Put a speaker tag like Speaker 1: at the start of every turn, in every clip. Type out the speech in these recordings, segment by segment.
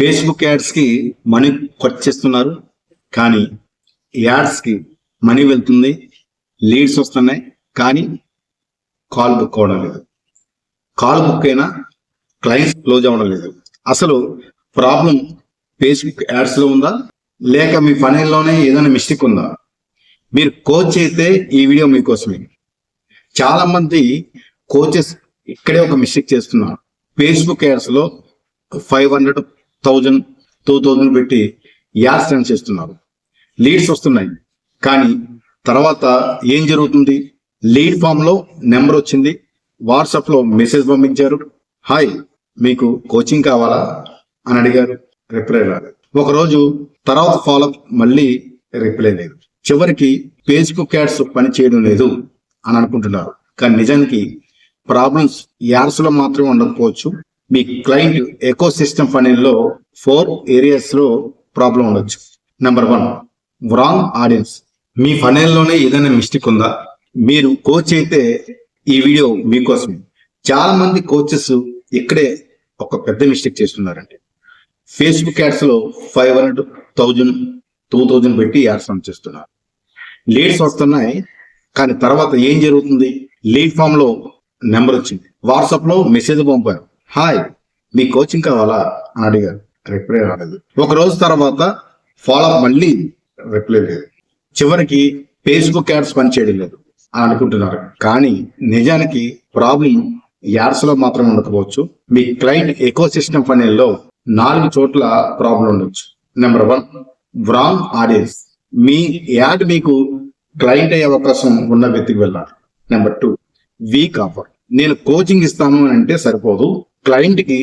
Speaker 1: Facebook యాడ్స్కి money ఖర్చు చేస్తున్నారు, కానీ యాడ్స్కి మనీ వెళ్తుంది, లీడ్స్ వస్తున్నాయి, కానీ కాల్ బుక్ అవ్వడం లేదు. కాల్ బుక్ అయినా క్లయింట్స్ క్లోజ్ అవ్వడం లేదు. అసలు ప్రాబ్లం ఫేస్బుక్ యాడ్స్లో ఉందా, లేక మీ పనిలోనే ఏదైనా మిస్టేక్ ఉందా? మీరు కోచ్ అయితే ఈ వీడియో మీకోసమే. చాలా మంది కోచెస్ ఇక్కడే ఒక మిస్టేక్ చేస్తున్నారు. ఫేస్బుక్ యాడ్స్లో 500, 1000, 2000 పెట్టి యాడ్స్ రన్ చేస్తున్నారు. లీడ్స్ వస్తున్నాయి, కానీ తర్వాత ఏం జరుగుతుంది? లీడ్ ఫామ్ లో నెంబర్ వచ్చింది, వాట్సాప్ లో మెసేజ్ పంపించారు, హాయ్ మీకు కోచింగ్ కావాలా అని అడిగారు, రిప్లై రాలేదు. ఒకరోజు తర్వాత ఫాలోఅప్, మళ్ళీ రిప్లై లేదు. చివరికి ఫేస్బుక్ యాడ్స్ పని చేయడం లేదు అని అనుకుంటున్నారు, కానీ నిజానికి ప్రాబ్లమ్స్ యాడ్స్ లో మాత్రమే ఉండకపోవచ్చు. మీ క్లయింట్ ఎకో సిస్టమ్ ఫనెల్లో 4 ఏరియాస్ లో ప్రాబ్లం ఉండొచ్చు. Number 1, wrong audience. మీ ఫనెల్లోనే ఏదైనా మిస్టేక్ ఉందా? మీరు కోచ్ అయితే ఈ వీడియో మీకోసమే. చాలా మంది కోచెస్ ఇక్కడే ఒక పెద్ద మిస్టేక్ చేస్తున్నారండి. ఫేస్బుక్ యాడ్స్ లో 500, 1000, 2000 పెట్టి యాడ్స్ రన్ చేస్తున్నారు. లీడ్స్ వస్తున్నాయి, కానీ తర్వాత ఏం జరుగుతుంది? లీడ్ ఫామ్ లో నెంబర్ వచ్చింది, వాట్సాప్ లో మెసేజ్ పంపారు, హాయ్ మీ కోచింగ్ కావాలా అని అడిగారు, రిప్లై రాలేదు. ఒక రోజు తర్వాత ఫాలోఅప్, మళ్ళీ రిప్లై లేదు. చివరికి ఫేస్బుక్ యాడ్స్ పనిచేయడం లేదు అని అనుకుంటున్నారు, కానీ నిజానికి ప్రాబ్లం యాడ్స్ లో మాత్రం ఉండకపోవచ్చు. మీ క్లయింట్ ఎకో సిస్టమ్ ఫనెల్లో 4 చోట్ల ప్రాబ్లం ఉండొచ్చు. Number 1, wrong audience. మీ యాడ్ మీకు క్లయింట్ అయ్యే అవకాశం ఉన్న వ్యక్తికి వెళ్ళాలి. Number 2, weak offer. నేను కోచింగ్ ఇస్తాను అని అంటే సరిపోదు, క్లయింట్ కి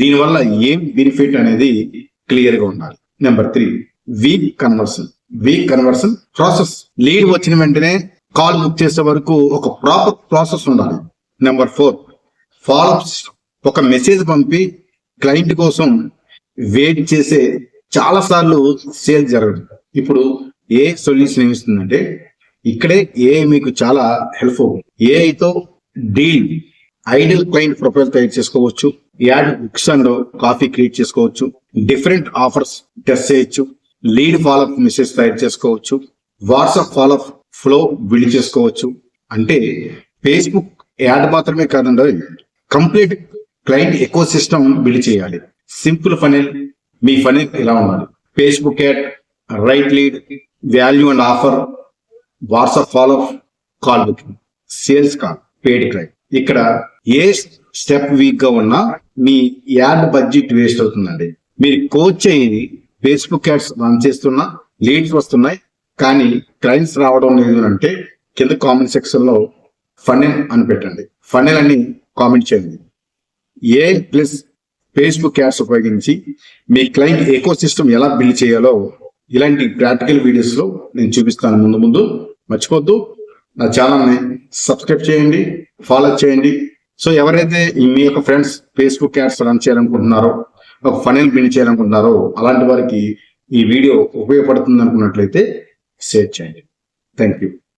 Speaker 1: దీనివల్ల ఏం బెనిఫిట్ అనేది క్లియర్ గా ఉండాలి. Number 3, week conversion process. Lead వచ్చిన వెంటనే కాల్ బుక్ చేసే వరకు ఒక ప్రాపర్ ప్రాసెస్ ఉండాలి. Number 4, follow up system. ఒక మెసేజ్ పంపి క్లయింట్ కోసం వెయిట్ చేసే చాలా సార్లు సేల్ జరగదు. ఇప్పుడు ఏ సొల్యూషన్ ఏమిస్తుందంటే, ఇక్కడే ఏ మీకు చాలా హెల్ప్ఫుల్. ఏఐతో డీల్, ఐడియల్ క్లయింట్ ప్రొఫైల్ తయారు చేసుకోవచ్చు, ad books and copy create చేసుకోవచ్చు, డిఫరెంట్ ఆఫర్స్ టెస్ట్ చేయొచ్చు, లీడ్ ఫాలోఅప్ మెసేజ్ తయారు చేసుకోవచ్చు, వాట్సాప్ ఫాలోఅప్ ఫ్లో బిల్డ్ చేసుకోవచ్చు. అంటే ఫేస్బుక్ యాడ్ మాత్రమే కాదండి, complete client eco system build చేయాలి. Simple funnel. మీ ఫనెల్ ఇలా ఉండాలి: Facebook ad, right lead, value and offer, WhatsApp follow up, call booking, sales call, paid client. ఇక్కడ ఏ స్టెప్ వీక్ గా ఉన్నా మీ యాడ్ బడ్జెట్ వేస్ట్ అవుతుందండి. మీరు కోచ్ అయ్యి ఫేస్బుక్ యాడ్స్ రన్ చేస్తున్నా, లీడ్స్ వస్తున్నాయి, కానీ క్లయింట్స్ రావడం లేదు అంటే కింద కామెంట్ సెక్షన్ లో ఫనెల్ అని పెట్టండి. ఫనెల్ అని కామెంట్ చేయండి. ప్లస్ ఫేస్బుక్ యాడ్స్ ఉపయోగించి మీ క్లయింట్ ఎకో సిస్టమ్ ఎలా బిల్డ్ చేయాలో ఇలాంటి ప్రాక్టికల్ వీడియోస్ లో నేను చూపిస్తాను. ముందు మర్చిపోద్దు, నా ఛానల్ని సబ్స్క్రైబ్ చేయండి, ఫాలో చేయండి. సో ఎవరైతే మీ యొక్క ఫ్రెండ్స్ ఫేస్బుక్ యాడ్స్ రన్ చేయాలనుకుంటున్నారో, ఒక ఫనెల్ బిల్డ్ చేయాలనుకుంటున్నారో, అలాంటి వారికి ఈ వీడియో ఉపయోగపడుతుంది అనుకున్నట్లయితే షేర్ చేయండి. Thank you.